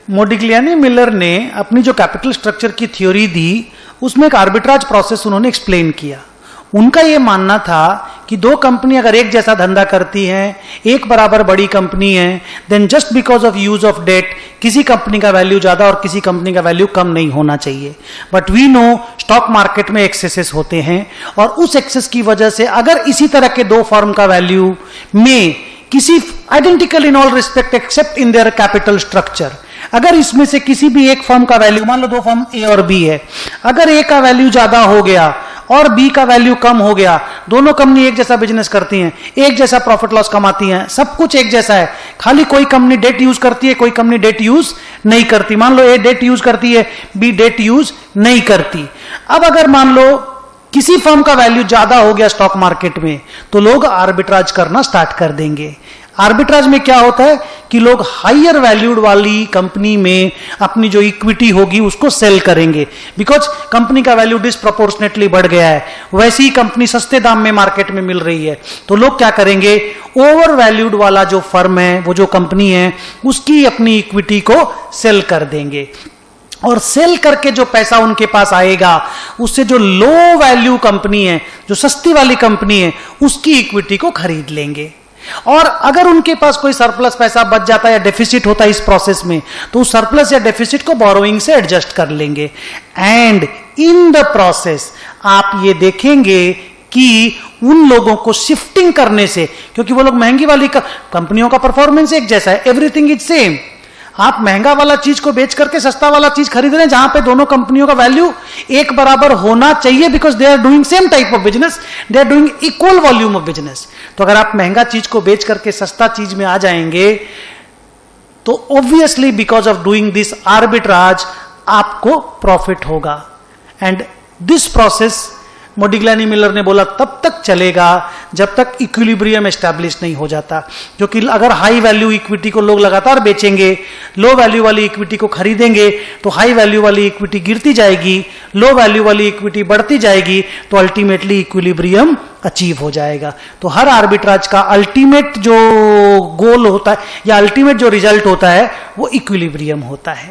मोडिग्लियानी Miller ने अपनी जो कैपिटल स्ट्रक्चर की थ्योरी दी उसमें एक आर्बिट्राज प्रोसेस उन्होंने एक्सप्लेन किया। उनका यह मानना था कि दो कंपनी अगर एक जैसा धंधा करती हैं, एक बराबर बड़ी कंपनी है, then just because of use of debt किसी कंपनी का वैल्यू ज्यादा और किसी कंपनी का वैल्यू कम नहीं होना चाहिए। But we know stock market में एक्सेसेस होते हैं और उस एक्सेस की वजह से अगर इसी तरह के दो फर्म का वैल्यू में किसी identical in all respect accept in their capital structure, अगर इसमें से किसी भी एक फर्म का वैल्यू, मान लो दो फर्म ए और बी है, अगर ए का वैल्यू ज्यादा हो गया और बी का वैल्यू कम हो गया, दोनों कंपनी एक जैसा बिजनेस करती हैं, एक जैसा प्रॉफिट लॉस कमाती हैं, सब कुछ एक जैसा है, खाली कोई कंपनी डेट यूज करती है, कोई कंपनी डेट यूज नहीं करती। मान लो ए डेट यूज करती है, बी डेट यूज नहीं करती। अब अगर मान लो किसी फर्म का वैल्यू ज्यादा हो गया स्टॉक मार्केट में, तो लोग आर्बिट्राज करना स्टार्ट कर देंगे। आर्बिट्राज में क्या होता है कि लोग हायर वैल्यूड वाली कंपनी में अपनी जो इक्विटी होगी उसको सेल करेंगे, बिकॉज कंपनी का वैल्यू डिसप्रोपोर्शनेटली बढ़ गया है, वैसी ही कंपनी सस्ते दाम में मार्केट में मिल रही है, तो लोग क्या करेंगे, ओवर वैल्यूड वाला जो फर्म है, वो जो कंपनी है, उसकी अपनी इक्विटी को सेल कर देंगे और सेल करके जो पैसा उनके पास आएगा उससे जो लो वैल्यू कंपनी है, जो सस्ती वाली कंपनी है, उसकी इक्विटी को खरीद लेंगे। और अगर उनके पास कोई सरप्लस पैसा बच जाता है या डेफिसिट होता है इस प्रोसेस में, तो उस सरप्लस या डेफिसिट को बोरोइंग से एडजस्ट कर लेंगे। एंड इन द प्रोसेस आप ये देखेंगे कि उन लोगों को शिफ्टिंग करने से, क्योंकि वो लोग महंगी वाली कंपनियों का परफॉर्मेंस एक जैसा है, एवरीथिंग इज सेम, आप महंगा वाला चीज को बेच करके सस्ता वाला चीज खरीद रहे हैं जहां पे दोनों कंपनियों का वैल्यू एक बराबर होना चाहिए, because they are doing same type of business, they are doing equal volume of business. तो अगर आप महंगा चीज को बेच करके सस्ता चीज में आ जाएंगे तो obviously because of doing this arbitrage आपको प्रॉफिट होगा। एंड दिस प्रोसेस मोडिग्लियानी मिलर ने बोला तब तक चलेगा जब तक इक्विलिब्रियम एस्टैब्लिश नहीं हो जाता, क्योंकि अगर हाई वैल्यू इक्विटी को लोग लगातार बेचेंगे, लो वैल्यू वाली इक्विटी को खरीदेंगे, तो हाई वैल्यू वाली इक्विटी गिरती जाएगी, लो वैल्यू वाली इक्विटी बढ़ती जाएगी, तो अल्टीमेटली इक्विलिब्रियम अचीव हो जाएगा। तो हर आर्बिट्राज का अल्टीमेट जो गोल होता है या अल्टीमेट जो रिजल्ट होता है वो इक्विलिब्रियम होता है।